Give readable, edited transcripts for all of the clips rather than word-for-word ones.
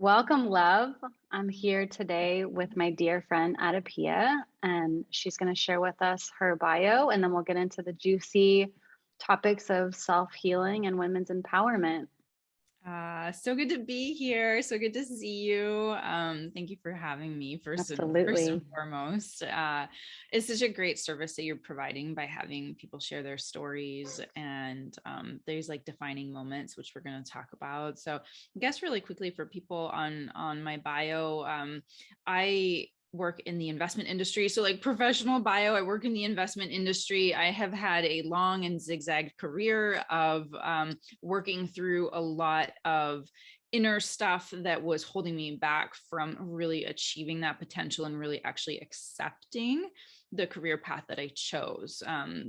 Welcome, love. I'm here today with my dear friend Adapia, and she's going to share with us her bio, and then we'll get into the juicy topics of self-healing and women's empowerment. So good to be here. So good to see you. Thank you for having me first and Absolutely. foremost. It's such a great service that you're providing by having people share their stories and there's like defining moments, which we're going to talk about. So I guess really quickly for people on my bio, I work in the investment industry. So like professional bio, I work in the investment industry. I have had a long and zigzag career of working through a lot of inner stuff that was holding me back from really achieving that potential and really actually accepting the career path that I chose.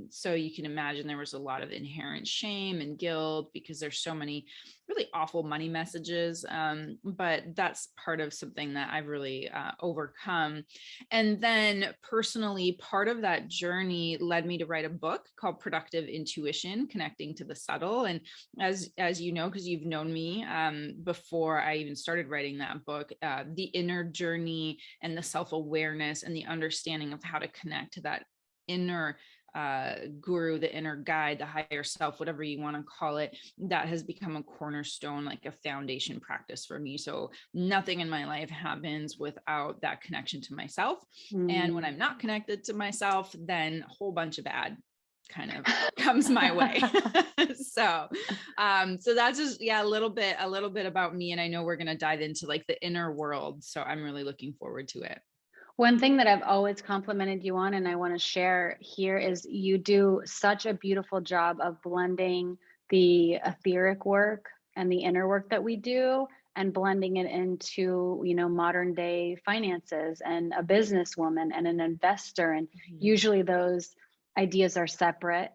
So you can imagine there was a lot of inherent shame and guilt because there's so many really awful money messages. But that's part of something that I've really overcome. And then personally, part of that journey led me to write a book called Productive Intuition, Connecting to the Subtle. And as you know, because you've known me before I even started writing that book, the inner journey and the self-awareness and the understanding of how to connect to that inner guru, the inner guide, the higher self, whatever you want to call it, that has become a cornerstone, like a foundation practice for me. So nothing in my life happens without that connection to myself. And when Mm. I'm not connected to myself, then a whole bunch of bad kind of comes my way. So that's just, yeah, a little bit about me. And I know we're going to dive into like the inner world. So I'm really looking forward to it. One thing that I've always complimented you on, and I want to share here, is you do such a beautiful job of blending the etheric work and the inner work that we do and blending it into, modern day finances and a businesswoman and an investor. And usually those ideas are separate.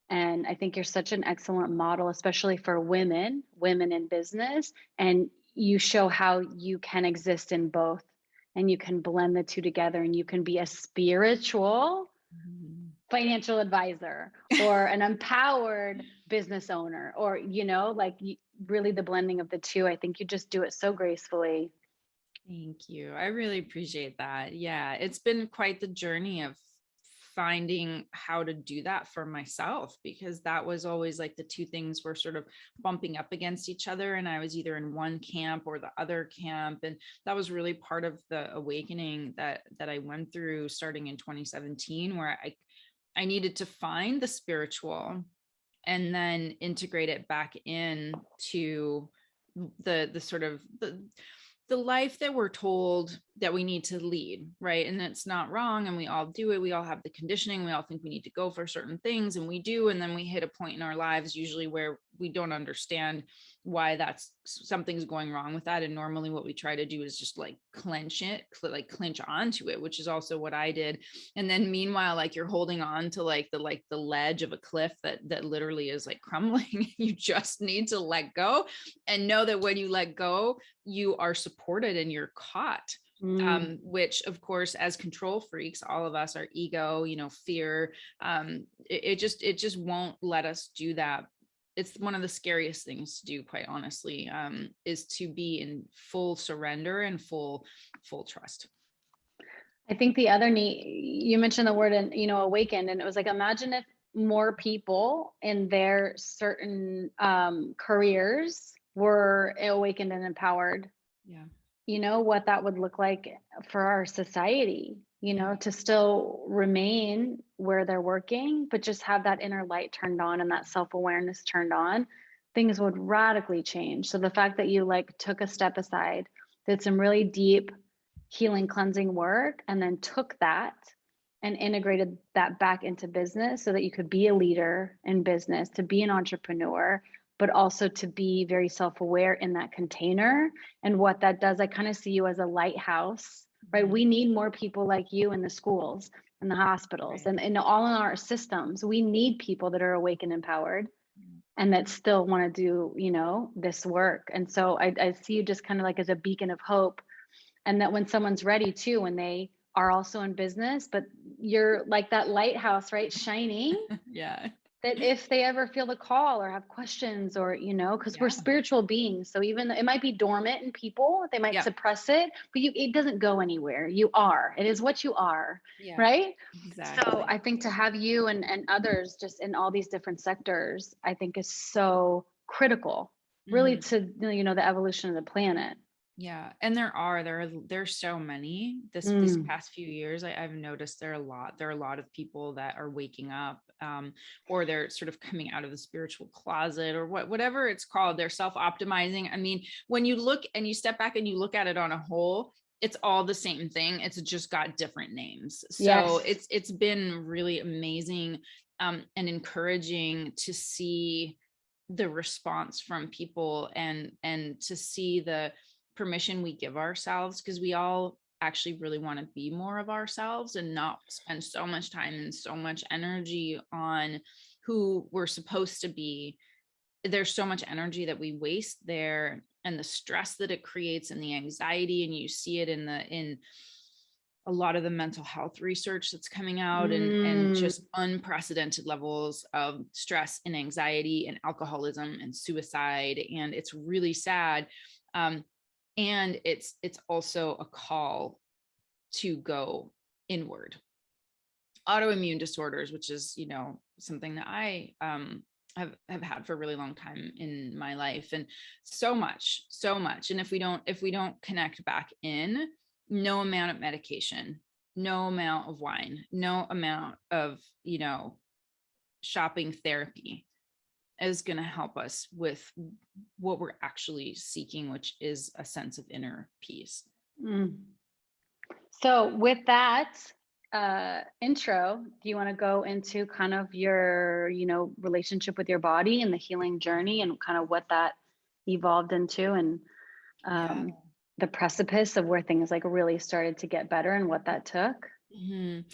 And I think you're such an excellent model, especially for women in business. And you show how you can exist in both and you can blend the two together and you can be a spiritual financial advisor or an empowered business owner or, really the blending of the two. I think you just do it so gracefully. Thank you. I really appreciate that. Yeah, it's been quite the journey of finding how to do that for myself, because that was always like the two things were sort of bumping up against each other. And I was either in one camp or the other camp. And that was really part of the awakening that I went through starting in 2017, where I needed to find the spiritual and then integrate it back in to the sort of the life that we're told that we need to lead, right? And it's not wrong. And we all do it. We all have the conditioning. We all think we need to go for certain things, and we do. And then we hit a point in our lives, usually where we don't understand why that's something's going wrong with that. And normally what we try to do is just like clench onto it, which is also what I did. And then meanwhile, like you're holding on to like the ledge of a cliff that literally is like crumbling. You just need to let go and know that when you let go, you are supported and you're caught. Which of course, as control freaks, all of us, our ego, fear, it just won't let us do that. It's one of the scariest things to do, quite honestly, is to be in full surrender and full trust. I think the other you mentioned the word, and awakened, and it was like, imagine if more people in their certain careers were awakened and empowered. Yeah. What that would look like for our society, to still remain where they're working, but just have that inner light turned on and that self-awareness turned on, things would radically change. So the fact that you like took a step aside, did some really deep healing, cleansing work, and then took that and integrated that back into business so that you could be a leader in business, to be an entrepreneur, but also to be very self-aware in that container. And what that does, I kind of see you as a lighthouse, right? We need more people like you in the schools and the hospitals, right, and all in our systems. We need people that are awake and empowered and that still want to do, this work. And so I see you just kind of like as a beacon of hope. And that when someone's ready too, when they are also in business, but you're like that lighthouse, right? Shining. Yeah. that if they ever feel the call or have questions or, because we're Yeah. spiritual beings. So even though it might be dormant in people, they might Yeah. suppress it, but it doesn't go anywhere. You are, it is what you are. Yeah. Right. So Exactly. I think to have you and others just in all these different sectors, I think is so critical really Mhm. to, the evolution of the planet. Yeah, and there's so many these Mm. past few years. I've noticed there are a lot of people that are waking up, or they're sort of coming out of the spiritual closet, or whatever it's called. They're self-optimizing. I mean, when you look and you step back and you look at it on a whole, it's all the same thing. It's just got different names. So Yes. it's been really amazing, and encouraging to see the response from people, and to see the permission we give ourselves, because we all actually really want to be more of ourselves and not spend so much time and so much energy on who we're supposed to be. There's so much energy that we waste there, and the stress that it creates and the anxiety, and you see it in a lot of the mental health research that's coming out, and Mm. just unprecedented levels of stress and anxiety and alcoholism and suicide, and it's really sad. And it's also a call to go inward. Autoimmune disorders, which is, something that I have had for a really long time in my life, and so much. And if we don't connect back in, no amount of medication, no amount of wine, no amount of, shopping therapy is going to help us with what we're actually seeking, which is a sense of inner peace. Mm. So with that intro, do you want to go into kind of your, relationship with your body and the healing journey and kind of what that evolved into, and Yeah. the precipice of where things like really started to get better and what that took? Mhm.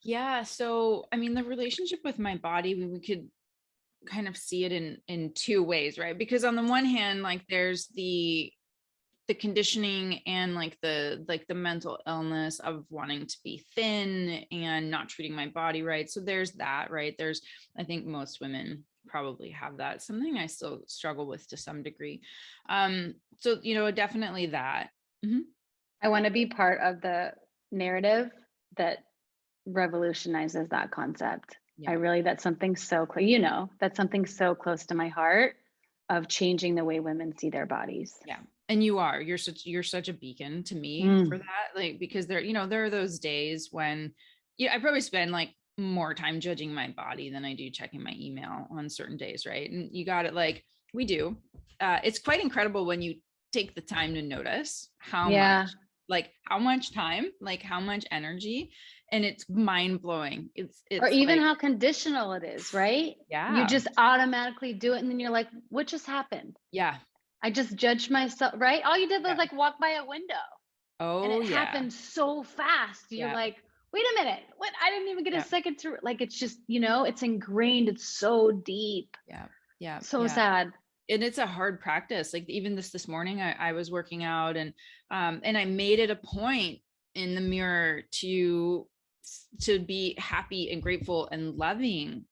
Yeah. So, I mean, the relationship with my body, we could kind of see it in two ways, right? Because on the one hand, like there's the conditioning and like the mental illness of wanting to be thin and not treating my body right. So there's that, right? I think most women probably have that, something I still struggle with to some degree. So, definitely that. Mhm. I want to be part of the narrative that revolutionizes that concept. Yeah. That's something so that's something so close to my heart, of changing the way women see their bodies. Yeah. And you're such a beacon to me for Mm. that. Like, because there are those days when, I probably spend like more time judging my body than I do checking my email on certain days. Right. And you got it. Like we do. It's quite incredible when you take the time to notice Yeah. how much time, like how much energy, and it's mind blowing. Or It's even like, how conditional it is, right? You yeah, just automatically do it and then you're like, what just happened? yeah, I just judged myself, right? All you did was yeah. like walk by a window and Oh it yeah. happened so fast. You're Yeah. like, wait a minute, what? I didn't even get a Yeah. second to, like, it's just, it's ingrained. It's so deep. Yeah. Yeah. So Yeah. sad. And it's a hard practice. Like even this morning, I was working out, and I made it a point in the mirror to be happy and grateful and loving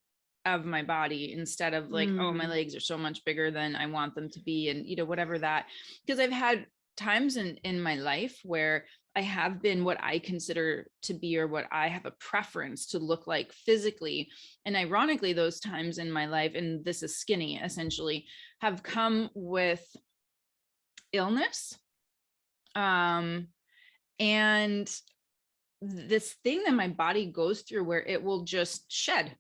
of my body, instead of like, oh, my Mm. legs are so much bigger than I want them to be, and whatever that. Because I've had times in my life where I have been what I consider to be, or what I have a preference to look like physically. And ironically, those times in my life, and this is skinny essentially, have come with illness, and this thing that my body goes through where it will just shed,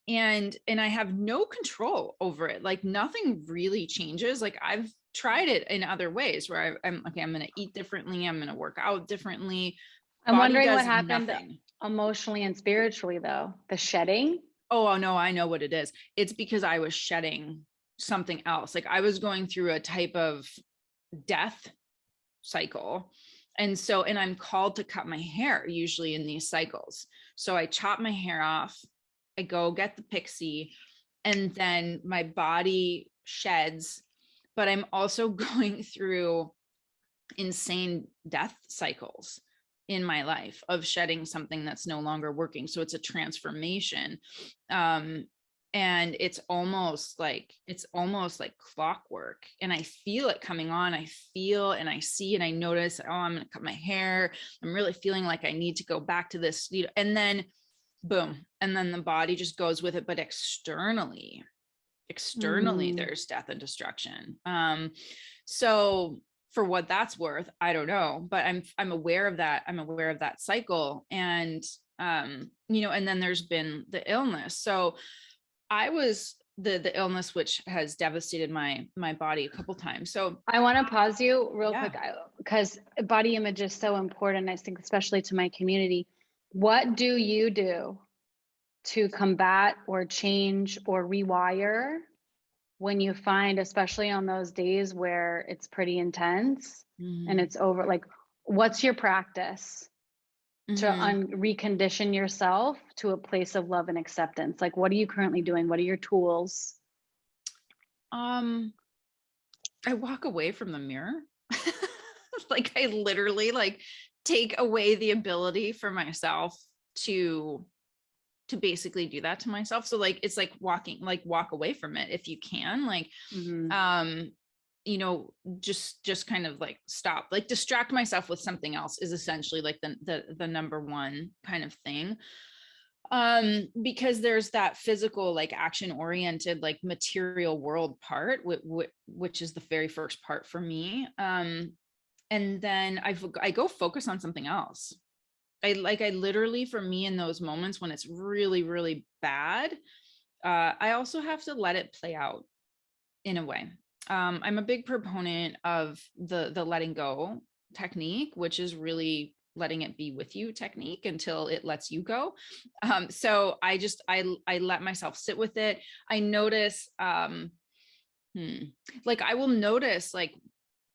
and I have no control over it. Like nothing really changes. Like I've tried it in other ways where I'm okay, I'm going to eat differently, I'm going to work out differently. I'm Body wondering what does happened nothing. emotionally and spiritually, though. The shedding. Oh no, I know what it is. It's because I was shedding something else. Like I was going through a type of death cycle. And I'm called to cut my hair usually in these cycles. So I chop my hair off, I go get the pixie, and then my body sheds. But I'm also going through insane death cycles in my life of shedding something that's no longer working. So it's a transformation. and it's almost like clockwork, and I feel it coming on. I feel and I see and I notice, oh, I'm going to cut my hair. I'm really feeling like I need to go back to this, and then boom, and then the body just goes with it. But externally there's death and destruction. So for what that's worth, I don't know, but I'm aware of that. I'm aware of that cycle. And and then there's been the illness. So I was the illness, which has devastated my body a couple times. So I want to pause you real quick, because body image is so important, I think, especially to my community. What do you do to combat or change or rewire when you find, especially on those days where it's pretty intense and it's over? Like, what's your practice to recondition yourself to a place of love and acceptance? Like, what are you currently doing? What are your tools? I walk away from the mirror. Like, I literally like take away the ability for myself to basically do that to myself. So like, it's like walk away from it if you can, like, just kind of like stop, like distract myself with something else is essentially like the number one kind of thing. Because there's that physical, like action oriented, like material world part, which is the very first part for me. And then I go focus on something else. I literally, for me, in those moments when it's really, really bad, I also have to let it play out in a way. I'm a big proponent of the letting go technique, which is really letting it be with you technique until it lets you go. So I let myself sit with it. I notice, like I will notice, like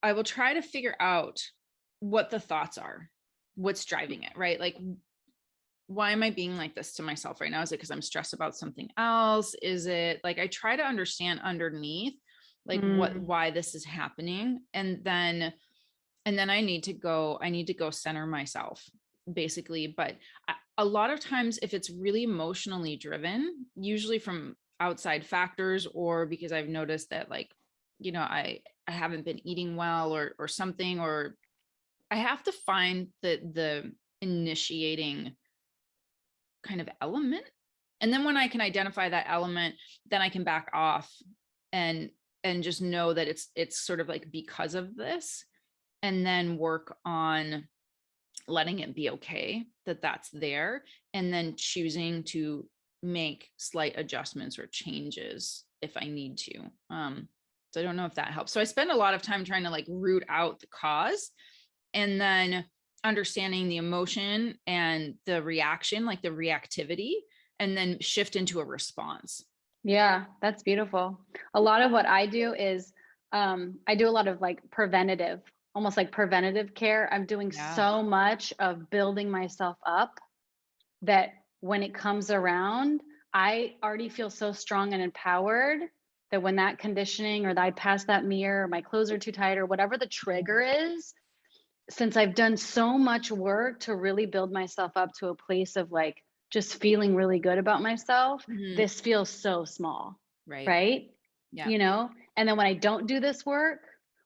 I will try to figure out what the thoughts are, what's driving it, right? Like, why am I being like this to myself right now? Is it because I'm stressed about something else? Is it like, I try to understand underneath, like why this is happening. And then I need to go center myself basically. But a lot of times if it's really emotionally driven, usually from outside factors, or because I've noticed that, like, I haven't been eating well or something, or I have to find the initiating kind of element. And then when I can identify that element, then I can back off and just know that it's sort of like because of this, and then work on letting it be okay that that's there, and then choosing to make slight adjustments or changes if I need to. So I don't know if that helps. So I spend a lot of time trying to like root out the cause, and then understanding the emotion and the reaction, like the reactivity, and then shift into a response. Yeah, that's beautiful. A lot of what I do is I do a lot of like preventative, almost like preventative care. I'm doing so much of building myself up that when it comes around, I already feel so strong and empowered that when that conditioning, or I pass that mirror, or my clothes are too tight, or whatever the trigger is, since I've done so much work to really build myself up to a place of like just feeling really good about myself, this feels so small. Right. Yeah. And then when I don't do this work,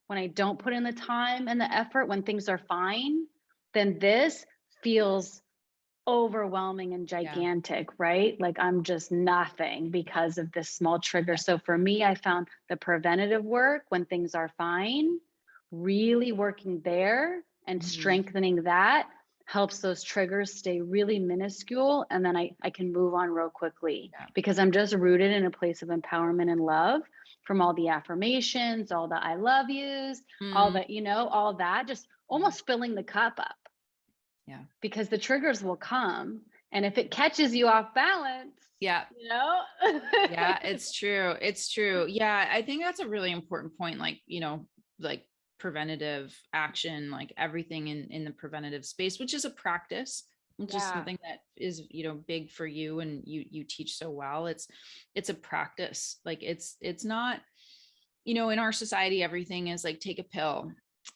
when I don't put in the time and the effort, when things are fine, then this feels overwhelming and gigantic, right? Like I'm just nothing because of this small trigger. So for me, I found the preventative work when things are fine, really working there and strengthening that helps those triggers stay really minuscule. And then I can move on real quickly because I'm just rooted in a place of empowerment and love from all the affirmations, all the I love yous, all the, all that, just almost filling the cup up. Yeah. Because the triggers will come. And if it catches you off balance, yeah, it's true. It's true. Yeah. I think that's a really important point. Like, like preventative action, like everything in the preventative space, which is a practice, which is something that is, big for you, and you teach so well. It's a practice. Like it's not, in our society, everything is like, take a pill,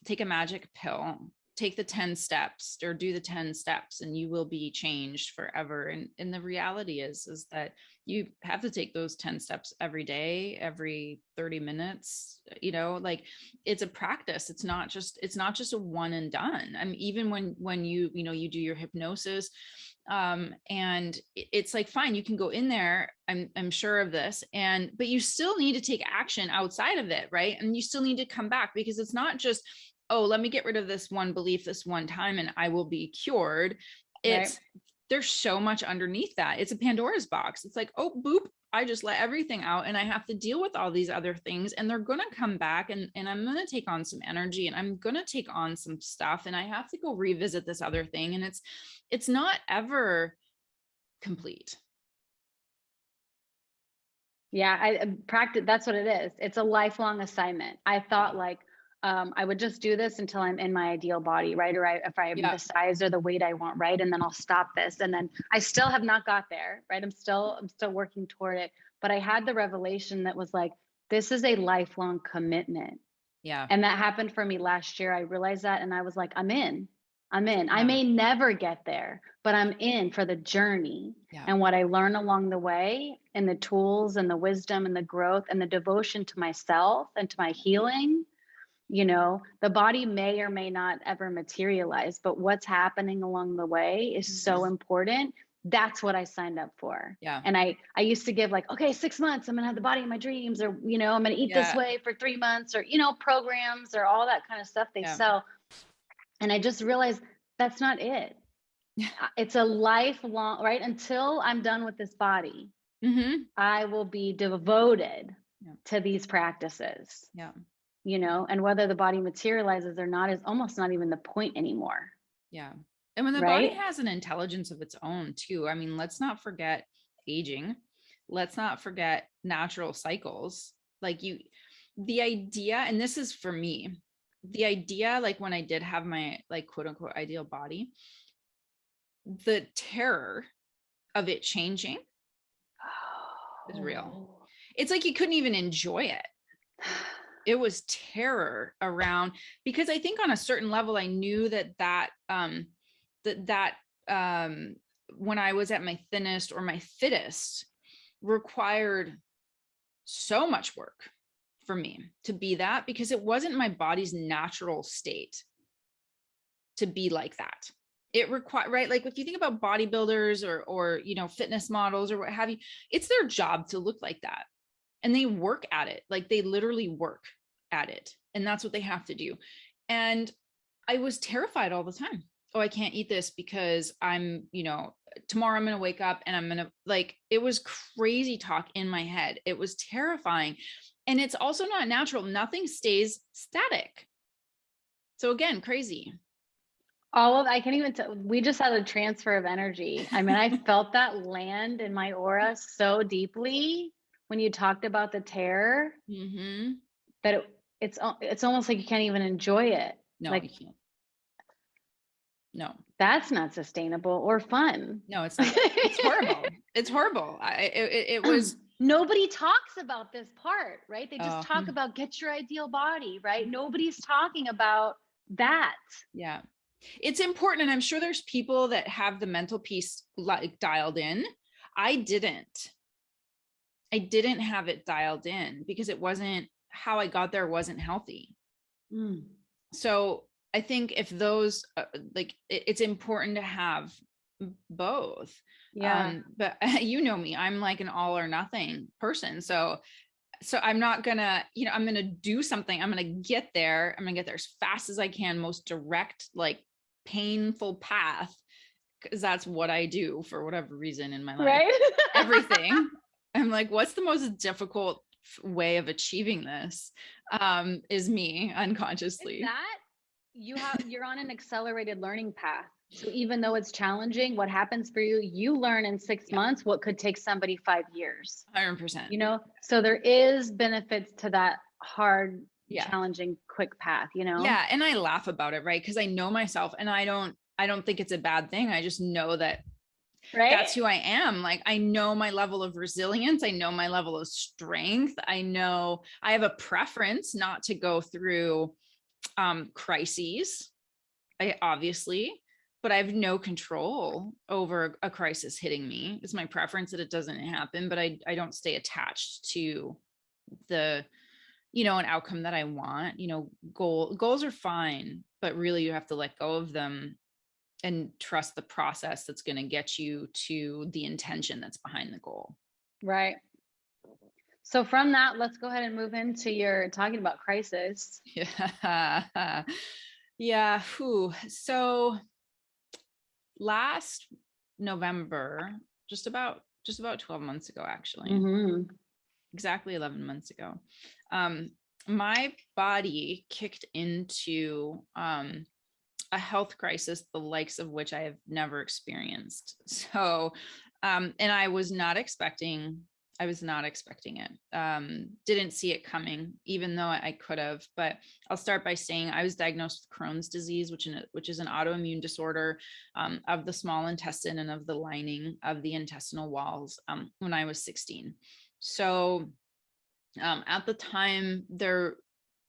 take a magic pill, take the 10 steps or do the 10 steps and you will be changed forever. And the reality is that you have to take those 10 steps every day, every 30 minutes, like it's a practice. It's not just a one and done. I mean, even when you do your hypnosis, and it's like, fine, you can go in there. I'm sure of this. But you still need to take action outside of it. Right. And you still need to come back, because it's not just, oh, let me get rid of this one belief this one time and I will be cured. It's, there's so much underneath that. It's a Pandora's box. It's like, oh, boop, I just let everything out and I have to deal with all these other things, and they're going to come back, and I'm going to take on some energy, and I'm going to take on some stuff, and I have to go revisit this other thing. And it's not ever complete. Yeah, I practice. That's what it is. It's a lifelong assignment. I thought like, I would just do this until I'm in my ideal body, right? Or if I am the size or the weight I want, right? And then I'll stop this. And then I still have not got there, right? I'm still working toward it. But I had the revelation that was like, this is a lifelong commitment. Yeah. And that happened for me last year. I realized that, and I was like, I'm in. Yeah. I may never get there, but I'm in for the journey. Yeah. And what I learn along the way, and the tools and the wisdom and the growth and the devotion to myself and to my healing, the body may or may not ever materialize, but what's happening along the way is so important. That's what I signed up for. Yeah. And I used to give like, okay, 6 months, I'm going to have the body of my dreams, or, I'm going to eat this way for 3 months, or, programs or all that kind of stuff they sell. And I just realized that's not it. It's a lifelong, right? Until I'm done with this body, I will be devoted to these practices. Yeah. And whether the body materializes or not is almost not even the point anymore. Yeah. And when the body has an intelligence of its own too, I mean, let's not forget aging. Let's not forget natural cycles. Like the idea, and this is for me, the idea, like when I did have my like quote unquote ideal body, the terror of it changing is real. It's like you couldn't even enjoy it. It was terror around, because I think on a certain level, I knew that when I was at my thinnest or my fittest required so much work for me to be that, because it wasn't my body's natural state to be like that. It required, right? Like if you think about bodybuilders or, fitness models or what have you, it's their job to look like that. And they work at it. Like they literally work at it. And that's what they have to do. And I was terrified all the time. Oh, I can't eat this because I'm, tomorrow I'm going to wake up and I'm going to, like, it was crazy talk in my head. It was terrifying. And it's also not natural. Nothing stays static. So again, crazy. I can't even tell. We just had a transfer of energy. I mean, I felt that land in my aura so deeply when you talked about the terror, that it's almost like you can't even enjoy it. No, like, you can't. No, that's not sustainable or fun. No, it's not. It's horrible. It's horrible. It was. Nobody talks about this part, right? They just talk about get your ideal body, right? Nobody's talking about that. Yeah. It's important. And I'm sure there's people that have the mental piece like dialed in. I didn't have it dialed in because it wasn't how I got there, wasn't healthy. So I think if those it's important to have both. Yeah. But you know me, I'm like an all or nothing person. So I'm not gonna, I'm gonna do something. I'm gonna get there. I'm gonna get there as fast as I can, most direct, like painful path, because that's what I do for whatever reason in my life. Right. Everything. I'm like, what's the most difficult way of achieving this? Is me unconsciously. Is that you're on an accelerated learning path. So even though it's challenging, what happens for you, you learn in 6 months what could take somebody 5 years. 100%. So there is benefits to that hard, challenging, quick path, Yeah. And I laugh about it, right? Because I know myself, and I don't think it's a bad thing. I just know that that's who I am. Like, I know my level of resilience. I know my level of strength. I know I have a preference not to go through crises. Obviously, but I have no control over a crisis hitting me. It's my preference that it doesn't happen, but I don't stay attached to the, an outcome that I want. Goals are fine, but really you have to let go of them and trust the process that's going to get you to the intention that's behind the goal. Right. So from that, let's go ahead and move into your talking about crisis. Yeah. Yeah. So last November, just about 12 months ago, actually, exactly 11 months ago, my body kicked into a health crisis, the likes of which I have never experienced. So, and I was not expecting it. Didn't see it coming, even though I could have. But I'll start by saying I was diagnosed with Crohn's disease, which is an autoimmune disorder of the small intestine and of the lining of the intestinal walls when I was 16. So at the time,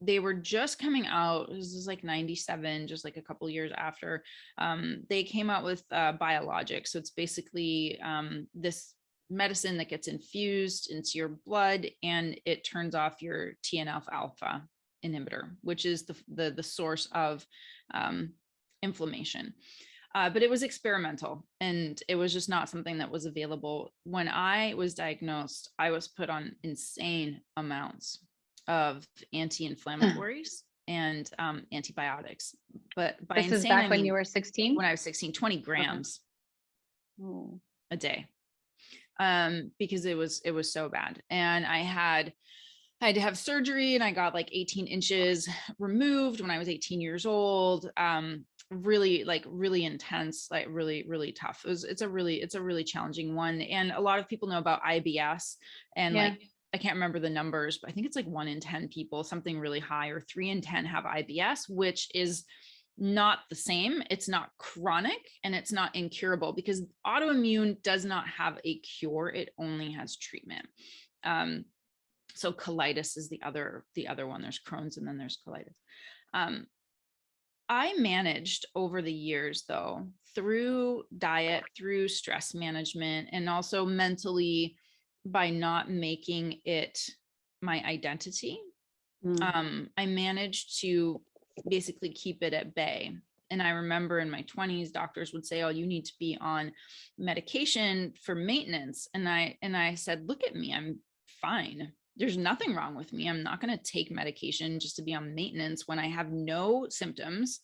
they were just coming out. This is like 97, just like a couple years after. They came out with biologics. So it's basically this medicine that gets infused into your blood, and it turns off your TNF alpha inhibitor, which is the source of inflammation. But it was experimental, and it was just not something that was available. When I was diagnosed, I was put on insane amounts of anti-inflammatories and antibiotics. But by this insane, is back I when mean you were 16? when I was 16, 20 grams a day. Because it was so bad. And I had to have surgery, and I got like 18 inches removed when I was 18 years old. Really intense, like really tough. It's a really challenging one. And a lot of people know about IBS, and like, I can't remember the numbers, but I think it's like 1 in 10 people, something really high, or 3 in 10 have IBS, which is not the same. It's not chronic, and it's not incurable, because autoimmune does not have a cure. It only has treatment. So colitis is the other one. There's Crohn's, and then there's colitis. I managed over the years, though, through diet, through stress management, and also mentally, by not making it my identity. I managed to basically keep it at bay. And I remember in my 20s, doctors would say, "Oh, you need to be on medication for maintenance." And I said, "Look at me, I'm fine. There's nothing wrong with me. I'm not going to take medication just to be on maintenance when I have no symptoms.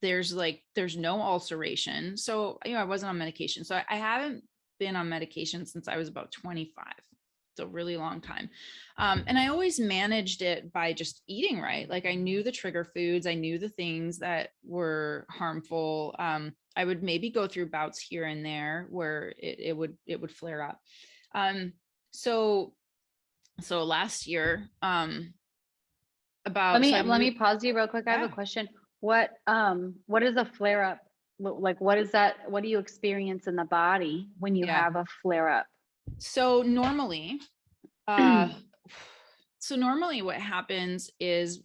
There's no ulceration." So, I wasn't on medication. So I haven't been on medication since I was about 25. It's a really long time. And I always managed it by just eating right. Like, I knew the trigger foods. I knew the things that were harmful. I would maybe go through bouts here and there where it would flare up. So last year, let me pause you real quick. I have a question. What is a flare up? Like, what is that? What do you experience in the body when you have a flare up? So normally, what happens is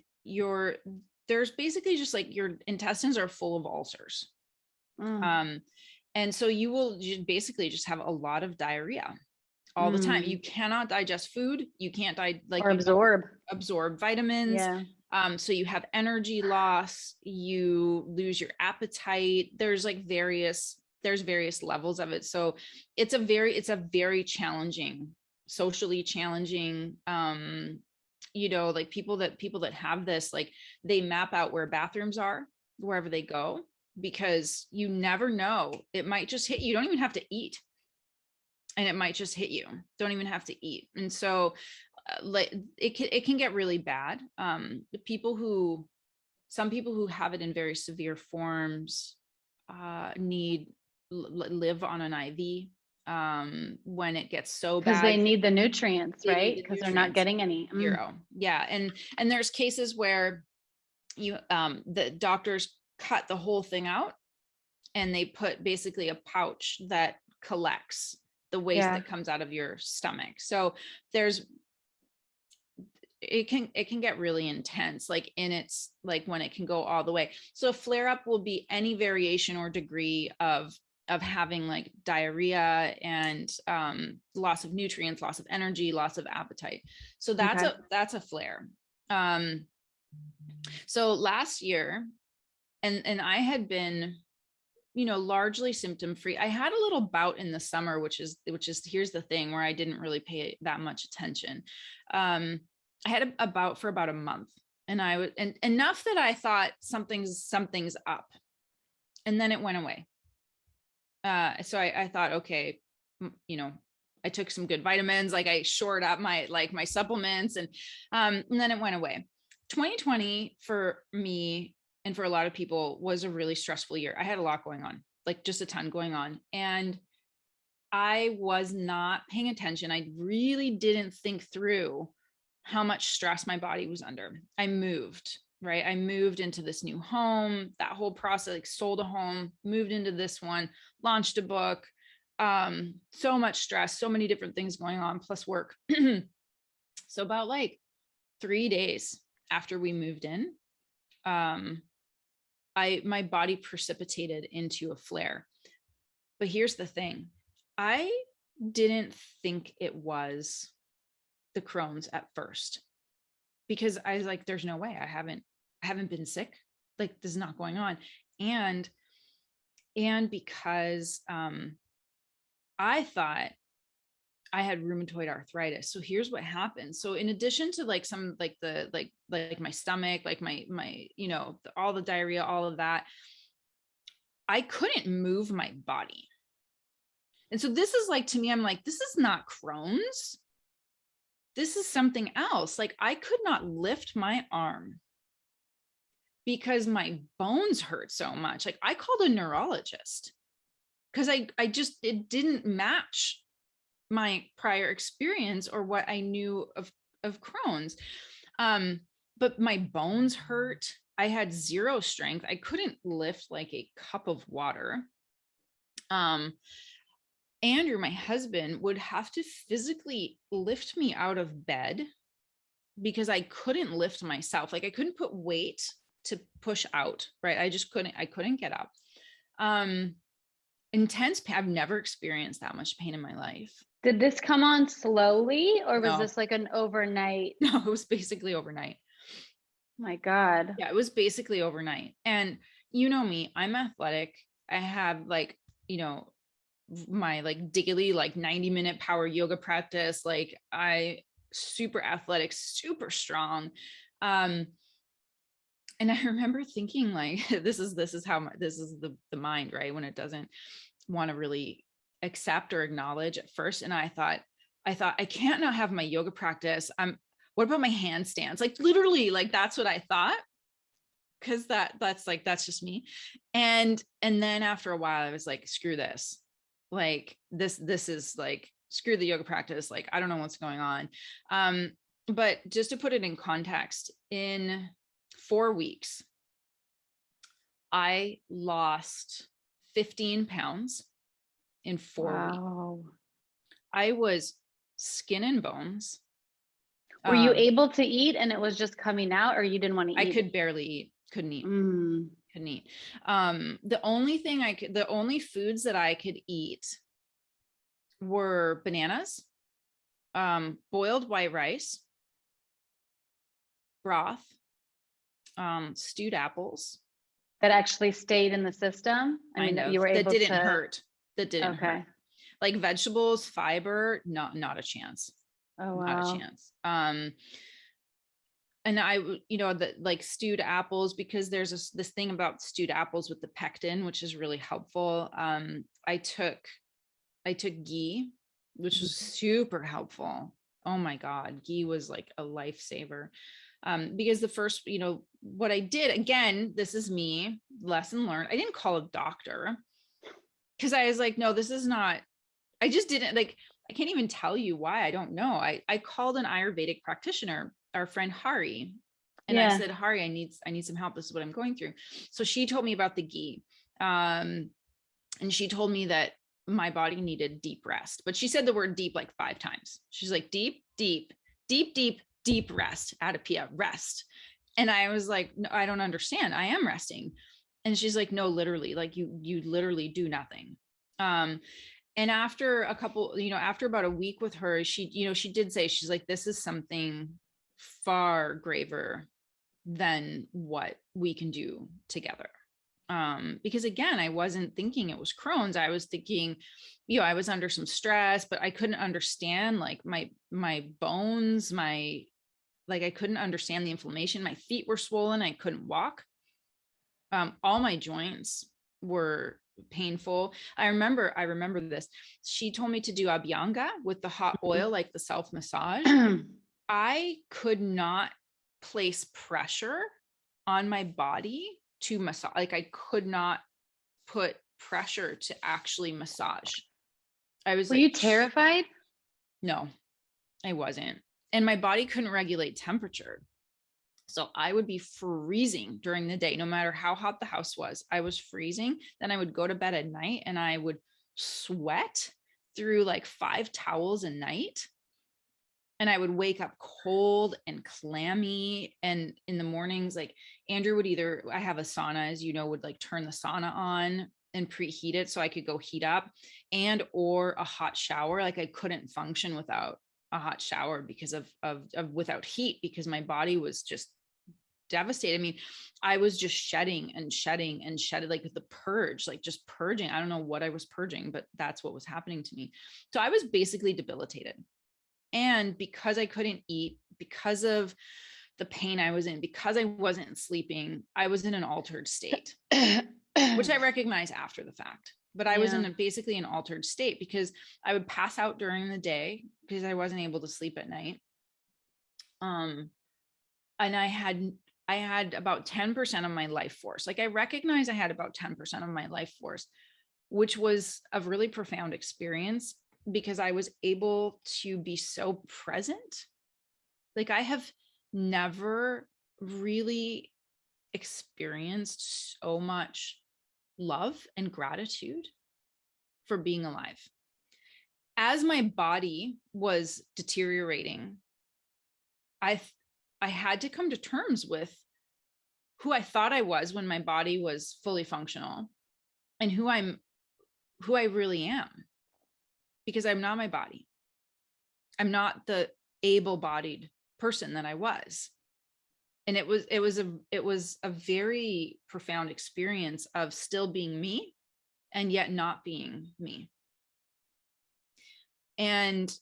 there's basically just like your intestines are full of ulcers. And so you will basically just have a lot of diarrhea all the time. You cannot digest food. You can't absorb vitamins. So you have energy loss, you lose your appetite. There's various levels of it. So it's a very challenging, socially challenging, like people that have this, like, they map out where bathrooms are wherever they go, because you never know. It might just hit you. You don't even have to eat. And it might just hit you. Don't even have to eat. And so it can get really bad. Some people who have it in very severe forms live on an IV when it gets so bad, because they need the nutrients, right? Because they're not getting any. Zero. Yeah. And there's cases where the doctors cut the whole thing out, and they put basically a pouch that collects the waste that comes out of your stomach. So it can get really intense, like in its like when it can go all the way. So a flare up will be any variation or degree of having like diarrhea and loss of nutrients, loss of energy, loss of appetite. So that's Okay. a flare. So last year, and I had been, you know, largely symptom free. I had a little bout in the summer, which is here's the thing where I didn't really pay that much attention. I had a bout for about a month, and I was and enough that I thought something's up, and then it went away. So I thought, okay, you know, I took some good vitamins, like I shored up my supplements, and then it went away. 2020 for me and for a lot of people was a really stressful year. I had a lot going on, like just a ton going on. And I was not paying attention. I really didn't think through how much stress my body was under. I moved, right? I moved into this new home, that whole process, like sold a home, moved into this one, launched a book, so much stress, so many different things going on, plus work. So about like 3 days after we moved in, my body precipitated into a flare. But here's the thing. I didn't think it was the Crohn's at first, because I was like, there's no way. I haven't been sick. Like, this is not going on. And because I thought I had rheumatoid arthritis. So here's what happened. So in addition to like some like the like my stomach, like my you know, all the diarrhea, all of that, I couldn't move my body. And so this is like, to me, I'm like, this is not Crohn's. This is something else. Like, I could not lift my arm because my bones hurt so much. Like, I called a neurologist because I just, it didn't match my prior experience or what I knew of Crohn's. But my bones hurt. I had zero strength. I couldn't lift like a cup of water. Andrew, my husband, would have to physically lift me out of bed because I couldn't lift myself. Like, I couldn't put weight to push out, right? I couldn't get up. Intense pain. I've never experienced that much pain in my life. Did this come on slowly, or was No. this like an overnight? No, it was basically overnight. My God. Yeah, it was basically overnight. And you know me, I'm athletic. I have like, you know, my like daily like 90-minute power yoga practice. Like, I super athletic, super strong. And I remember thinking like, this is the mind, right? When it doesn't want to really accept or acknowledge at first. And I thought I can't not have my yoga practice. What about my handstands? Like, literally, like, that's what I thought. Cause that's just me. And then after a while I was like, screw this. Like, this is like, screw the yoga practice. Like, I don't know what's going on. But just to put it in context, in 4 weeks, I lost 15 pounds in 4 weeks. Wow. I was skin and bones. Were you able to eat and it was just coming out, or you didn't want to eat? I could barely eat, couldn't eat. Couldn't eat. The only foods that I could eat were bananas, boiled white rice, broth, stewed apples. That actually stayed in the system? I mean, that you were able that didn't to... hurt. That didn't Okay. hurt. Like vegetables, fiber, not a chance. Oh, wow. Not a chance. And I, you know, the like stewed apples, because there's this thing about stewed apples with the pectin, which is really helpful. I took ghee, which was super helpful. Oh my God, ghee was like a lifesaver. Because the first, you know, what I did, again, this is me, lesson learned. I didn't call a doctor because I was like, no, this is not, I just didn't, like, I can't even tell you why. I don't know. I called an Ayurvedic practitioner, our friend Hari. And I said, Hari, I need some help. This is what I'm going through. So she told me about the ghee. And she told me that my body needed deep rest, but she said the word deep like 5 times. She's like, deep, deep, deep, deep, deep rest, Adapia, rest. And I was like, no, I don't understand. I am resting. And she's like, no, literally, like you literally do nothing. And after a couple, after about a week with her, she did say, she's like, this is something far graver than what we can do together. Because again, I wasn't thinking it was Crohn's. I was thinking, I was under some stress, but I couldn't understand like my bones, I couldn't understand the inflammation. My feet were swollen. I couldn't walk. All my joints were painful. I remember this. She told me to do abhyanga with the hot oil, like the self massage. I could not place pressure on my body to massage. Like I could not put pressure to actually massage. Were you terrified? No, I wasn't. And my body couldn't regulate temperature. So I would be freezing during the day, no matter how hot the house was. I was freezing. Then I would go to bed at night and I would sweat through like 5 towels a night. And I would wake up cold and clammy. And in the mornings, like Andrew would I have a sauna, as you know, would like turn the sauna on and preheat it so I could go heat up, and or a hot shower. Like I couldn't function without a hot shower because of without heat, because my body was just devastated. I mean, I was just shedding, like with the purge, like just purging. I don't know what I was purging, but that's what was happening to me. So I was basically debilitated. And because I couldn't eat, because of the pain I was in, because I wasn't sleeping, I was in an altered state, which I recognize after the fact. But I was in basically an altered state because I would pass out during the day because I wasn't able to sleep at night. And I had about 10% of my life force. Like I recognize I had about 10% of my life force, which was a really profound experience because I was able to be so present. Like I have never really experienced so much love and gratitude for being alive. As my body was deteriorating, I had to come to terms with who I thought I was when my body was fully functional and who I really am, because I'm not my body. I'm not the able-bodied person that I was. And it was a very profound experience of still being me and yet not being me. And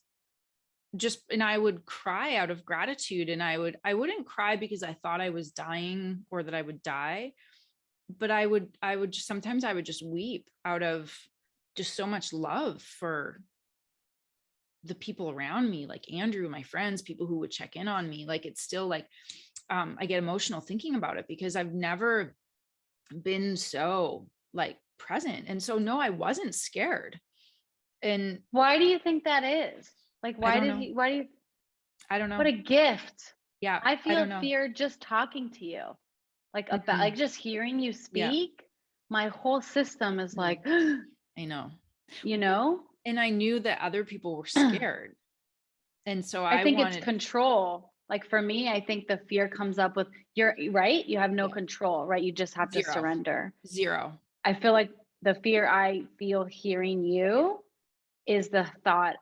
I would cry out of gratitude, and I wouldn't cry because I thought I was dying or that I would die, but I would sometimes I would just weep out of just so much love for the people around me, like Andrew, my friends, people who would check in on me. Like it's still like, I get emotional thinking about it because I've never been so like present. And so, no, I wasn't scared. And why do you think that is? Like, why do you, I don't know. What a gift. Yeah. I feel fear just talking to you, like about, like just hearing you speak. My whole system is like, I know, and I knew that other people were scared. And so I think wanted it's control. Like for me, I think the fear comes up with you're right. You have no control, right? You just have to surrender. Zero. I feel like the fear I feel hearing you is the thought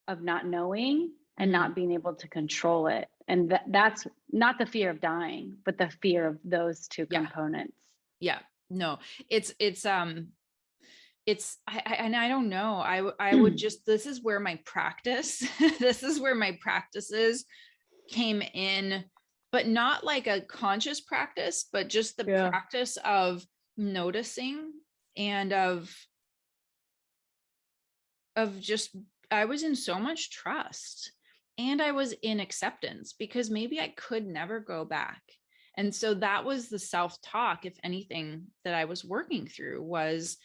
of not knowing and not being able to control it. And that's not the fear of dying, but the fear of those two components. Yeah. No, it's I don't know. I would just, this is where my practices came in, but not like a conscious practice, but just the practice of noticing and of just, I was in so much trust and I was in acceptance because maybe I could never go back. And so that was the self-talk, if anything, that I was working through was,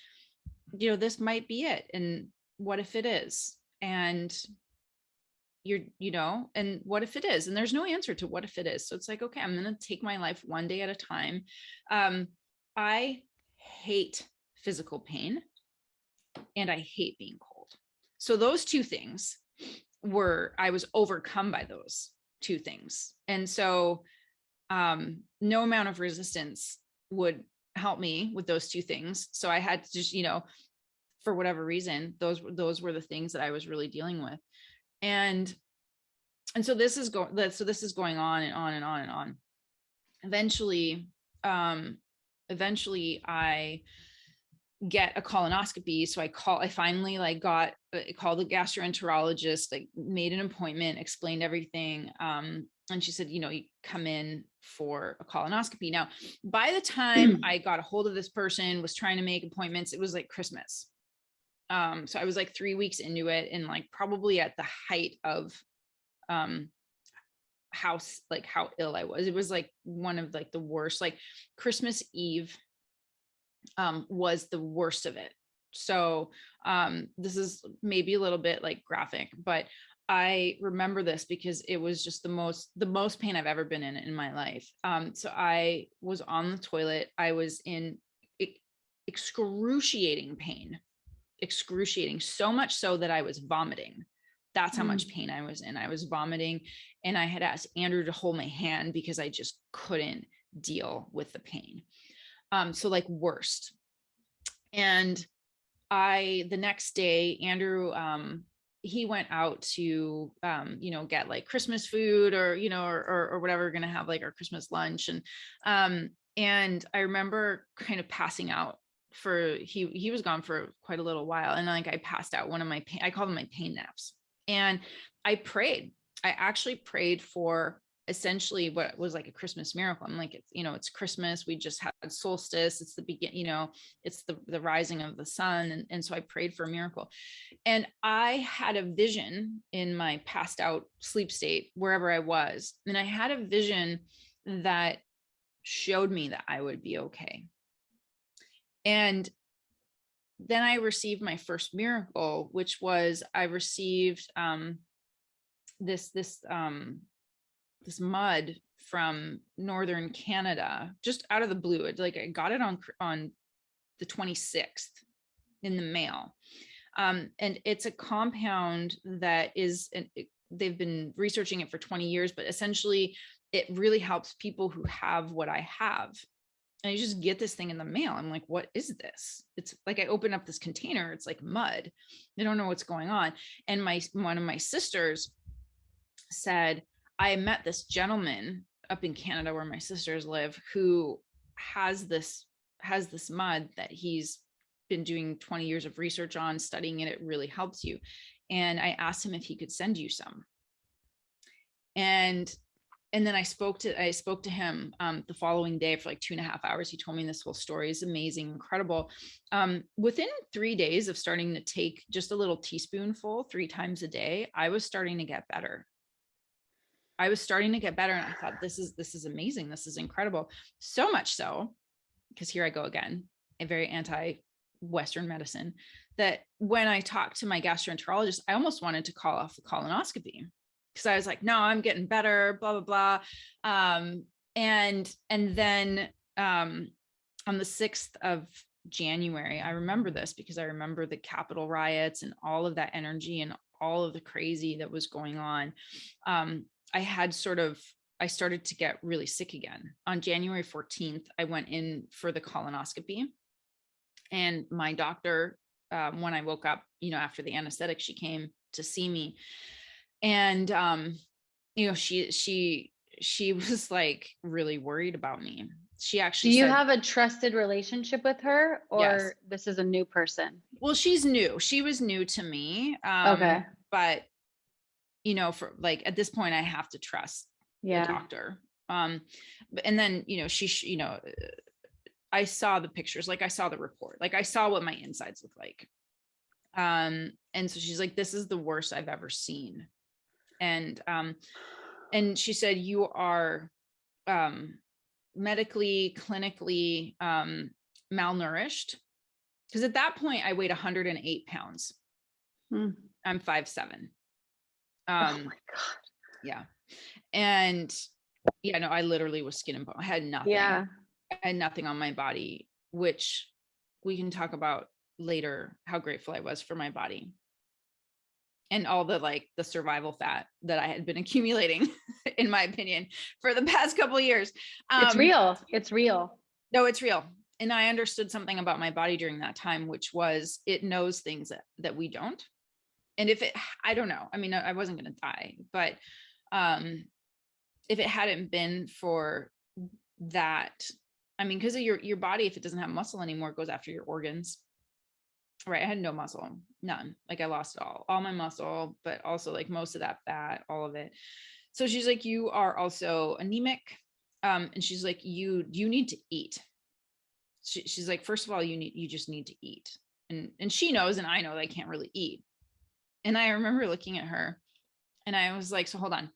this might be it. And what if it is? And and what if it is? And there's no answer to what if it is. So it's like, okay, I'm going to take my life one day at a time. I hate physical pain and I hate being cold. So those two things I was overcome by those. two things. And so no amount of resistance would help me with those two things. So I had to just, for whatever reason, those were the things that I was really dealing with. And so this is going on and on and on and on. Eventually I get a colonoscopy. So I finally called the gastroenterologist, like made an appointment, explained everything. And she said, you come in for a colonoscopy. Now, by the time I got a hold of this person, was trying to make appointments, it was like Christmas. So I was like 3 weeks into it, and like probably at the height of how ill I was. It was like one of like the worst, like Christmas Eve was the worst of it. So this is maybe a little bit like graphic, but I remember this because it was just the most pain I've ever been in my life. So I was on the toilet. I was in excruciating pain, so much so that I was vomiting. That's how much pain I was in. I was vomiting, and I had asked Andrew to hold my hand because I just couldn't deal with the pain. So like worst. And the next day, Andrew, he went out to, get like Christmas food or whatever, we're going to have like our Christmas lunch. And I remember kind of passing out he was gone for quite a little while. And like, I passed out I call them my pain naps. And I actually prayed for essentially what was like a Christmas miracle. I'm like, it's Christmas. We just had solstice. It's the beginning, it's the rising of the sun. And so I prayed for a miracle. And I had a vision in my passed out sleep state, wherever I was. And I had a vision that showed me that I would be okay. And then I received my first miracle, which was I received this mud from northern Canada, just out of the blue. I got it on the 26th in the mail. And it's a compound that they've been researching it for 20 years, but essentially it really helps people who have what I have. And you just get this thing in the mail. I'm like, what is this? It's like, I open up this container, it's like mud. I don't know what's going on. And one of my sisters said, I met this gentleman up in Canada where my sisters live, who has this mud that he's been doing 20 years of research on, studying it. It really helps you. And I asked him if he could send you some. And then I spoke to him the following day for like 2.5 hours. He told me this whole story. Is amazing, incredible. Within 3 days of starting to take just a little teaspoonful 3 times a day, I was starting to get better. And I thought, this is amazing. This is incredible. So much so, because here I go again, a very anti-Western medicine, that when I talked to my gastroenterologist, I almost wanted to call off the colonoscopy. Because I was like, no, I'm getting better, blah, blah, blah. And then on the 6th of January, I remember this because I remember the Capitol riots and all of that energy and all of the crazy that was going on. I started to get really sick again. On January 14th, I went in for the colonoscopy, and my doctor, when I woke up, after the anesthetic, she came to see me. And, she was like really worried about me. She actually Do you have a trusted relationship with her, or yes. This is a new person? Well, she's new. She was new to me. Okay. But, for like, at this point I have to trust the doctor. And then, I saw the pictures, like I saw the report, like I saw what my insides look like. And so she's like, this is the worst I've ever seen. And she said, you are medically, clinically malnourished. Because at that point I weighed 108 pounds. I'm 5'7". Oh my God. Yeah. And no, I literally was skin and bone. I had nothing. Yeah. I had nothing on my body, which we can talk about later, how grateful I was for my body. and all the like the survival fat that I had been accumulating, in my opinion, for the past couple of years. It's real. It's real. No, it's real. And I understood something about my body during that time, which was it knows things that we don't. And if it, I don't know, I mean, I wasn't going to die, but if it hadn't been for that, I mean, because of your body, if it doesn't have muscle anymore, it goes after your organs. Right. I had no muscle, none. Like I lost it all my muscle, but also like most of that fat, all of it. So she's like, you are also anemic. And she's like, you need to eat. She's like, first of all, you just need to eat. And she knows, and I know that I can't really eat. And I remember looking at her and I was like, so hold on.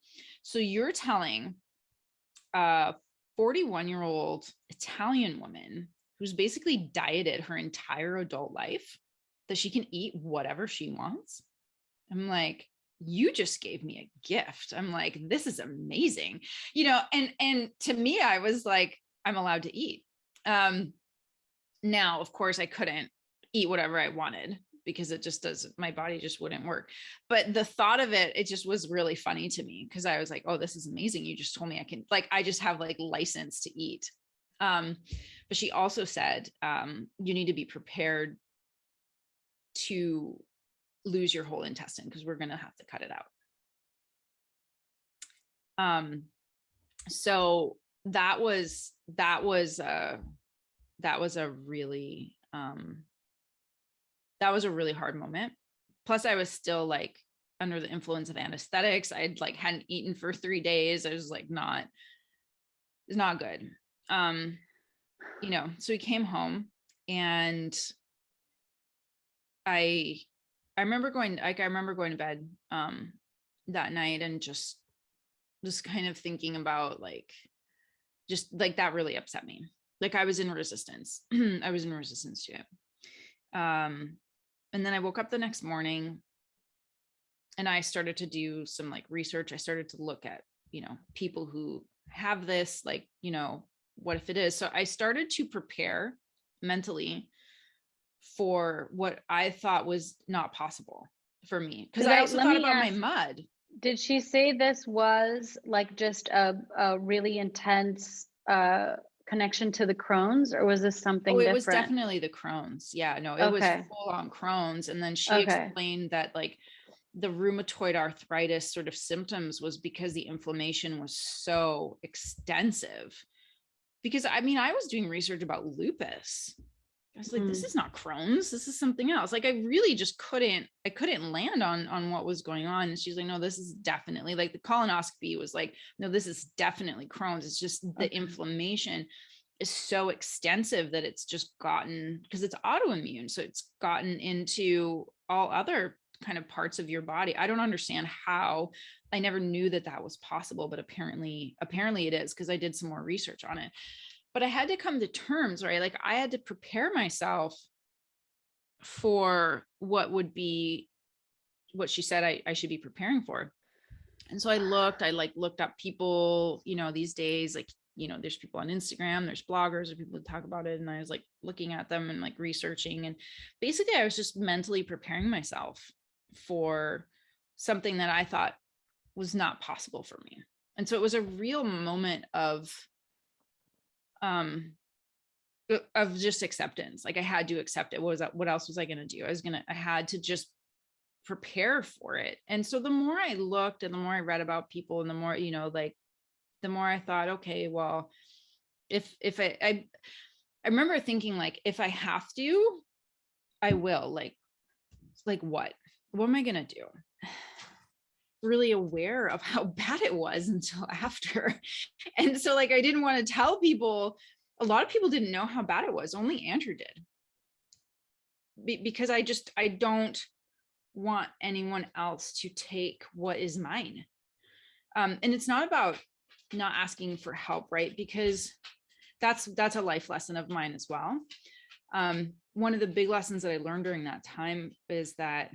So you're telling a 41-year-old Italian woman who's basically dieted her entire adult life that she can eat whatever she wants? I'm like, you just gave me a gift. I'm like, this is amazing. And to me, I was like, I'm allowed to eat. Now, of course, I couldn't eat whatever I wanted because it just my body just wouldn't work. But the thought of it just was really funny to me because I was like, oh, this is amazing. You just told me I can, like, I just have like license to eat. But she also said, you need to be prepared to lose your whole intestine because we're going to have to cut it out. So that was a really hard moment. Plus I was still like under the influence of anesthetics. I'd like hadn't eaten for 3 days. I was like, it's not good. So we came home and I remember going to bed that night and just kind of thinking about like, just like that really upset me. Like I was in resistance. I was in resistance to it. And then I woke up the next morning and I started to do some like research. I started to look at, people who have this, like, what if it is? So I started to prepare mentally for what I thought was not possible for me. Because I also thought about my mud. Did she say this was like just a really intense connection to the Crohn's, or was this something different? It was definitely the Crohn's. Yeah, no, it was full on Crohn's. And then she explained that like the rheumatoid arthritis sort of symptoms was because the inflammation was so extensive. Because I mean, I was doing research about lupus. I was like, this is not Crohn's. This is something else. Like, I really just couldn't land on what was going on. And she's like, no, this is definitely, like, the colonoscopy was like, no, this is definitely Crohn's. It's just the inflammation is so extensive that it's just gotten, because it's autoimmune. So it's gotten into all other kind of parts of your body. I don't understand how. I never knew that was possible, but apparently it is, because I did some more research on it. But I had to come to terms, right? Like I had to prepare myself for what she said I should be preparing for. And so I looked up people, these days, like, there's people on Instagram, there's bloggers, or people who talk about it. And I was like looking at them and like researching. And basically I was just mentally preparing myself for something that I thought was not possible for me. And so it was a real moment of just acceptance. Like I had to accept it. What else was I going to do? I had to just prepare for it. And so the more I looked and the more I read about people and the more, the more I thought, okay, well, if I remember thinking like, if I have to, I will. Like what am I going to do? Really aware of how bad it was until after. And so like, I didn't want to tell people. A lot of people didn't know how bad it was. Only Andrew did. Because I don't want anyone else to take what is mine. And it's not about not asking for help, right? Because that's a life lesson of mine as well. One of the big lessons that I learned during that time is that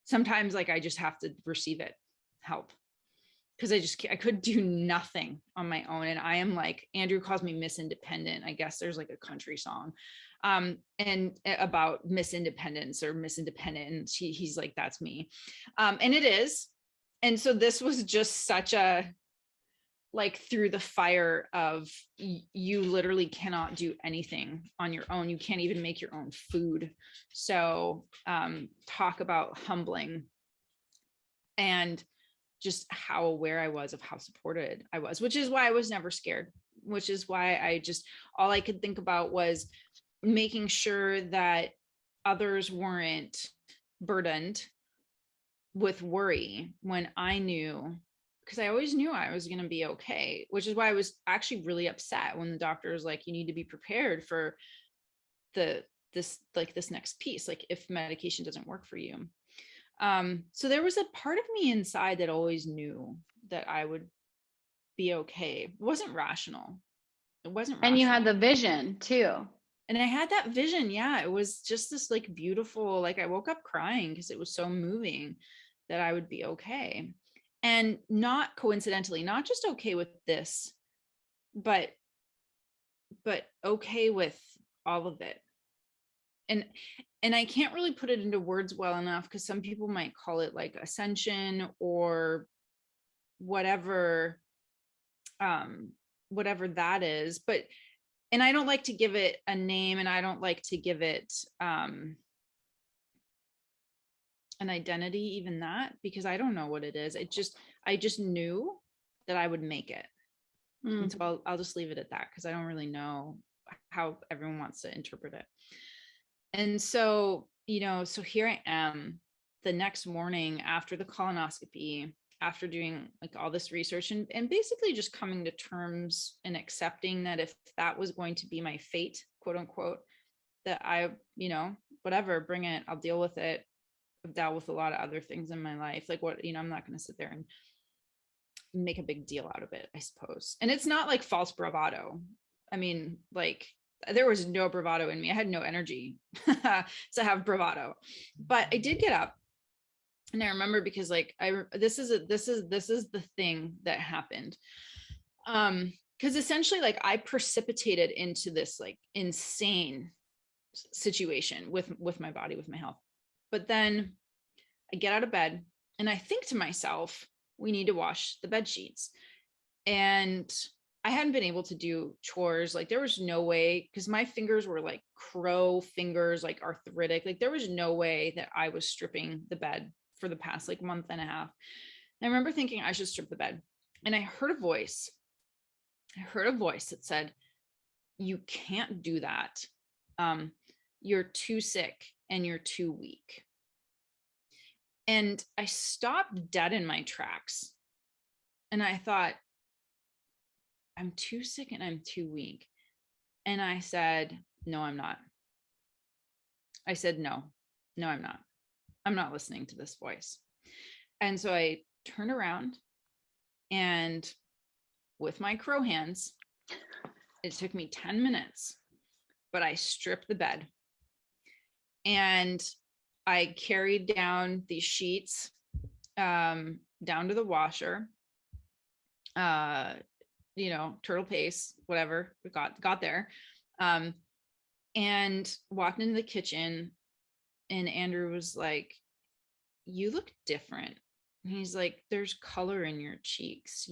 sometimes like I just have to receive help. because I could do nothing on my own. And I am like, Andrew calls me Miss Independent. I guess there's like a country song and about Miss Independence or Miss Independent. And he's like, that's me. And it is. And so this was just such a, like, through the fire of you literally cannot do anything on your own. You can't even make your own food. So talk about humbling, and just how aware I was of how supported I was, which is why I was never scared, which is why all I could think about was making sure that others weren't burdened with worry when I knew, because I always knew I was going to be okay, which is why I was actually really upset when the doctor was like, you need to be prepared for this next piece, like if medication doesn't work for you. So there was a part of me inside that always knew that I would be okay. It wasn't rational. And you had the vision too. And I had that vision. Yeah. It was just this like beautiful, like I woke up crying because it was so moving that I would be okay. And not coincidentally, not just okay with this, but okay with all of it. And I can't really put it into words well enough, because some people might call it like ascension or whatever that is. But, and I don't like to give it a name, and I don't like to give it an identity, even that, because I don't know what it is. I just knew that I would make it. And so I'll just leave it at that, because I don't really know how everyone wants to interpret it. And so, so here I am the next morning after the colonoscopy, after doing like all this research and basically just coming to terms and accepting that if that was going to be my fate, quote unquote, that I, whatever, bring it, I'll deal with it. I've dealt with a lot of other things in my life. Like what, I'm not going to sit there and make a big deal out of it, I suppose. And it's not like false bravado. I mean, like, there was no bravado in me. I had no energy to have bravado, but I did get up. And I remember, because like, this is the thing that happened. Because essentially, like, I precipitated into this like insane situation with my body, with my health. But then I get out of bed and I think to myself, we need to wash the bed sheets. And I hadn't been able to do chores. Like there was no way, because my fingers were like crow fingers, like arthritic. Like there was no way that I was stripping the bed for the past like month and a half. And I remember thinking I should strip the bed. And I heard a voice. That said, you can't do that. You're too sick and you're too weak. And I stopped dead in my tracks. And I thought, I'm too sick and I'm too weak. And I said, no, I'm not. I said, no, I'm not. I'm not listening to this voice. And so I turned around, and with my crow hands, it took me 10 minutes, but I stripped the bed and I carried down these sheets down to the washer, turtle paste, whatever, we got there, and walked into the kitchen. And Andrew was like, you look different. And he's like, there's color in your cheeks.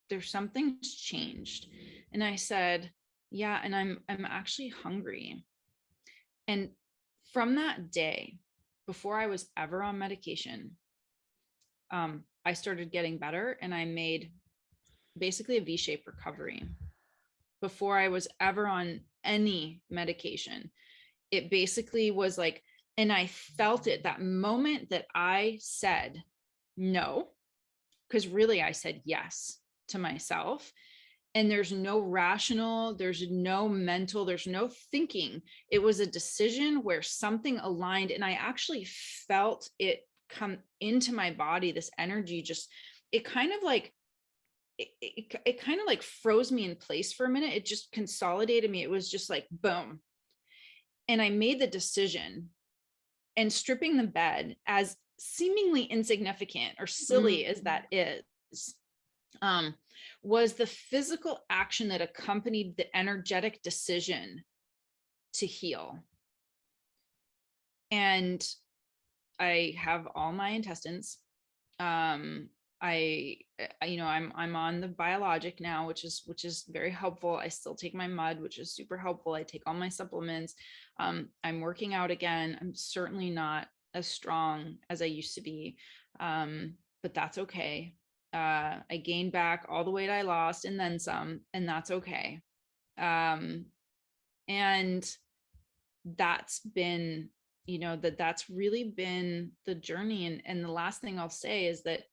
There's something's changed. And I said, yeah, and I'm actually hungry. And from that day, before I was ever on medication, I started getting better, and I made basically a V-shaped recovery. Before I was ever on any medication, it basically was like, and I felt it that moment that I said no, because really I said yes to myself. And there's no rational, there's no mental, there's no thinking. It was a decision where something aligned, and I actually felt it come into my body, this energy. Just, it kind of like, it kind of like froze me in place for a minute. It just consolidated me. It was just like, boom. And I made the decision, and stripping the bed, as seemingly insignificant or silly as that is, was the physical action that accompanied the energetic decision to heal. And I have all my intestines. I'm on the biologic now, which is very helpful. I still take my mud, which is super helpful. I take all my supplements. I'm working out again. I'm certainly not as strong as I used to be. But that's okay. I gained back all the weight I lost and then some, and that's okay. And that's been, that's really been the journey. And the last thing I'll say is that,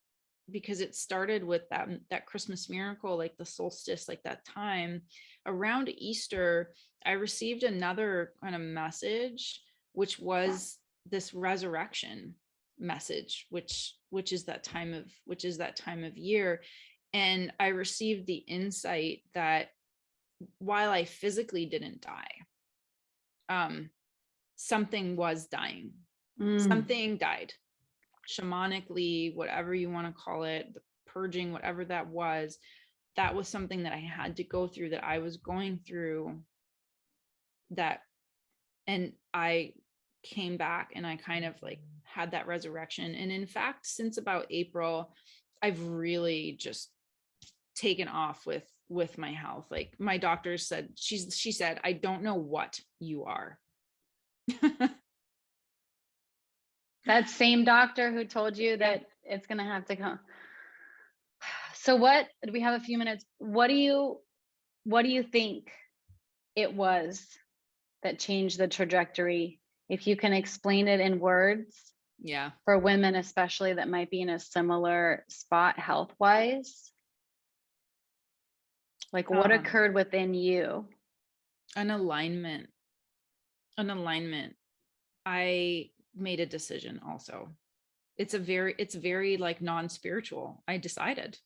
because it started with that Christmas miracle, like the solstice, like that time around Easter, I received another kind of message, which was this resurrection message, which is that time of year. And I received the insight that while I physically didn't die, something was dying. Something died shamanically, whatever you want to call it, the purging, whatever that was something that I had to go through, that I was going through that. And I came back and I kind of like had that resurrection. And in fact, since about April, I've really just taken off with my health. Like my doctor said, she said, I don't know what you are. That same doctor who told you that it's going to have to come. So we have a few minutes. What do you think it was that changed the trajectory? If you can explain it in words, for women, especially that might be in a similar spot health-wise, like what occurred within you? An alignment. I made a decision also. It's very like non-spiritual. I decided.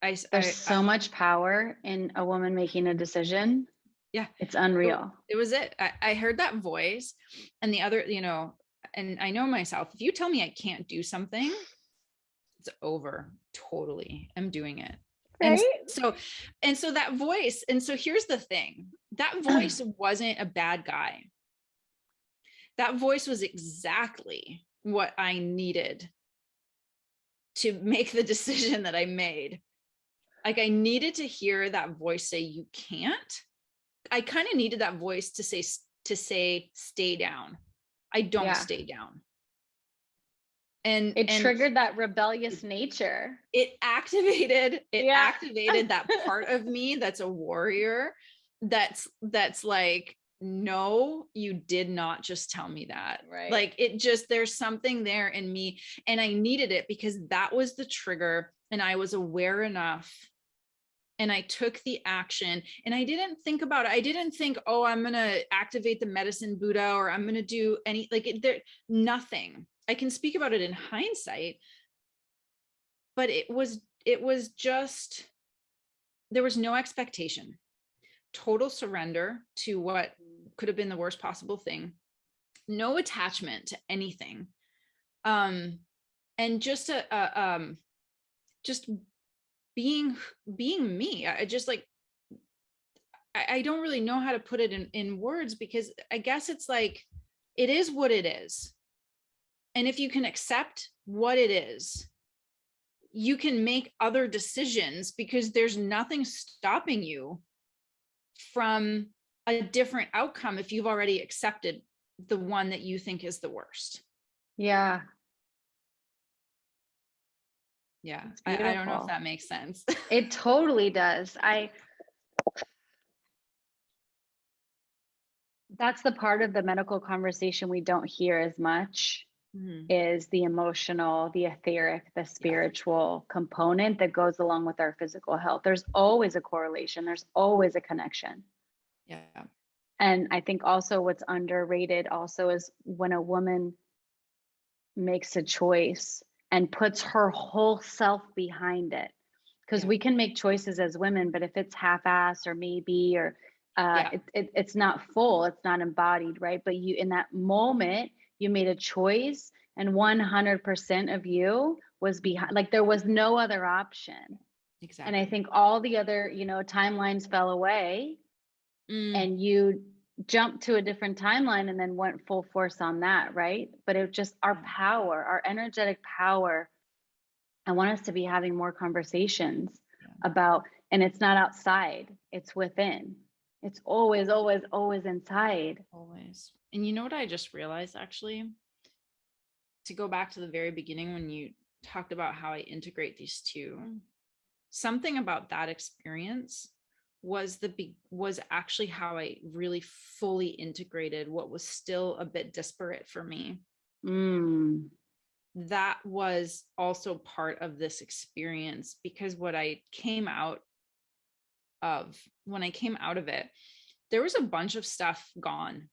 There's so much power in a woman making a decision. Yeah. It's unreal. It was it. I heard that voice, and the other, and I know myself, if you tell me I can't do something, it's over. Totally. I'm doing it. Right? And so that voice, and so here's the thing, that voice wasn't a bad guy. That voice was exactly what I needed to make the decision that I made. Like I needed to hear that voice say, you can't. I kind of needed that voice to say, stay down. I don't stay down. And it triggered that rebellious nature. It activated that part of me that's a warrior. That's like, no, you did not just tell me that. Right. Like there's something there in me, and I needed it because that was the trigger, and I was aware enough, and I took the action, and I didn't think about it. I didn't think, oh, I'm going to activate the medicine Buddha, or I'm going to do any, nothing. I can speak about it in hindsight, but it was just, there was no expectation. Total surrender to what could have been the worst possible thing. No attachment to anything. And just just being me. I just like, I don't really know how to put it in words, because I guess it's like, it is what it is. And if you can accept what it is, you can make other decisions, because there's nothing stopping you from a different outcome if you've already accepted the one that you think is the worst. Yeah. Yeah. I don't know if that makes sense. It totally does. That's the part of the medical conversation we don't hear as much, is the emotional, the etheric, the spiritual component that goes along with our physical health. There's always a correlation. There's always a connection. Yeah. And I think also what's underrated also is when a woman makes a choice and puts her whole self behind it. Because we can make choices as women, but if it's half-assed or maybe, or it's not full, it's not embodied, right? But you, in that moment, you made a choice, and 100% of you was behind, like there was no other option. Exactly. And I think all the other, you know, timelines fell away and you jumped to a different timeline and then went full force on that, right? But it just, our power, our energetic power, I want us to be having more conversations about, and it's not outside, it's within. It's always, always, always inside. Always. And you know what I just realized, actually, to go back to the very beginning when you talked about how I integrate these two, something about that experience was actually how I really fully integrated what was still a bit disparate for me. That was also part of this experience, because when I came out of it, there was a bunch of stuff gone,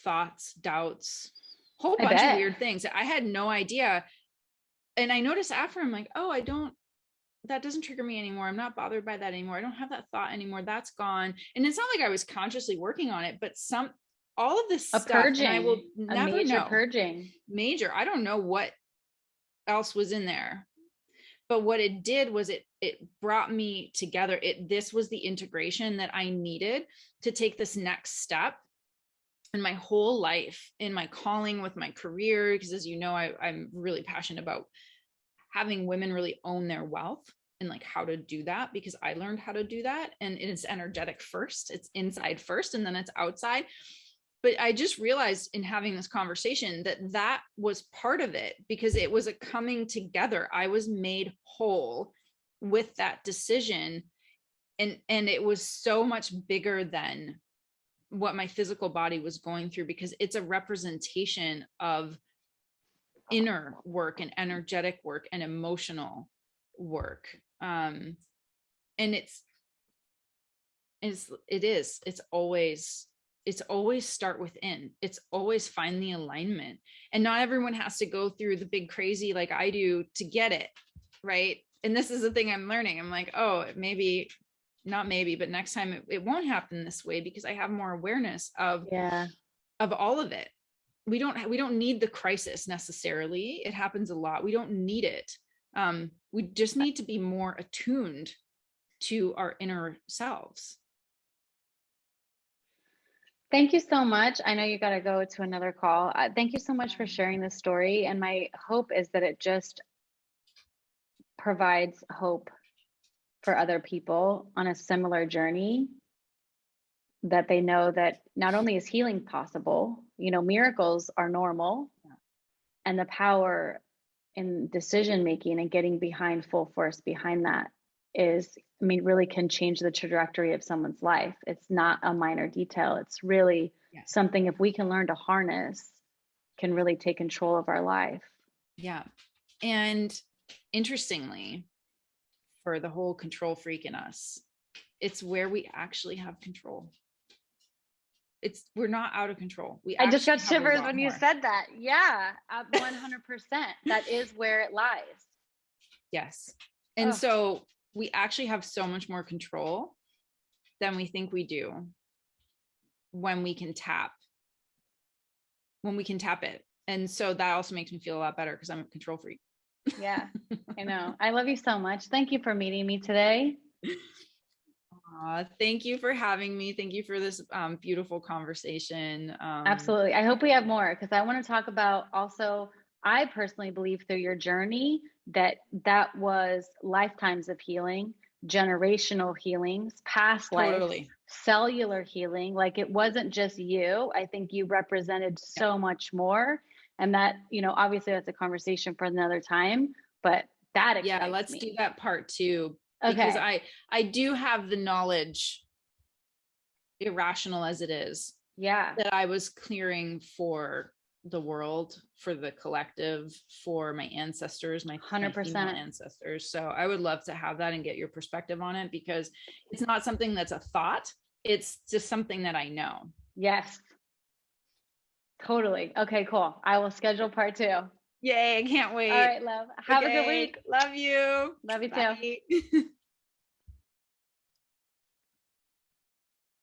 thoughts, doubts, whole bunch of weird things. I had no idea. And I noticed after, I'm like, oh, that doesn't trigger me anymore. I'm not bothered by that anymore. I don't have that thought anymore. That's gone. And it's not like I was consciously working on it, but all of this stuff, purging, and I will never major know. Purging. Major. I don't know what else was in there. But what it did was it brought me together. This was the integration that I needed to take this next step in my whole life, in my calling with my career. Because as you know, I'm really passionate about having women really own their wealth and like how to do that, because I learned how to do that. And it's energetic first, it's inside first, and then it's outside. But I just realized in having this conversation that was part of it, because it was a coming together. I was made whole with that decision. And it was so much bigger than what my physical body was going through, because it's a representation of inner work and energetic work and emotional work. And it's always start within. It's always find the alignment. And not everyone has to go through the big crazy like I do to get it, right? And this is the thing I'm learning. I'm like, oh, not maybe, but next time it won't happen this way, because I have more awareness of all of it. We don't need the crisis necessarily. It happens a lot. We don't need it. We just need to be more attuned to our inner selves. Thank you so much. I know you got to go to another call. Thank you so much for sharing this story. And my hope is that it just provides hope for other people on a similar journey, that they know that not only is healing possible, you know, miracles are normal, and the power in decision making and getting behind full force behind that is, I mean, really can change the trajectory of someone's life. It's not a minor detail. It's really something, if we can learn to harness, can really take control of our life. Yeah. And interestingly, for the whole control freak in us, it's where we actually have control. We're not out of control. I just got shivers when you said that. Yeah, 100%. That is where it lies. Yes. And so we actually have so much more control than we think we do when we can tap it. And so that also makes me feel a lot better, because I'm a control freak. Yeah, I know. I love you so much. Thank you for meeting me today. Thank you for having me. Thank you for this beautiful conversation. Absolutely. I hope we have more, because I want to talk about also, I personally believe through your journey that was lifetimes of healing, generational healings, past life, cellular healing. Like it wasn't just you. I think you represented so much more. And that, you know, obviously that's a conversation for another time, but that excites me. Let's do that part too. Because I do have the knowledge, irrational as it is, that I was clearing for the world, for the collective, for my ancestors, my 100% female ancestors. So I would love to have that and get your perspective on it, because it's not something that's a thought. It's just something that I know. Yes. Totally. Okay, cool. I will schedule part 2. Yay. I can't wait. All right, love. Have a good week. Love you. Love you too.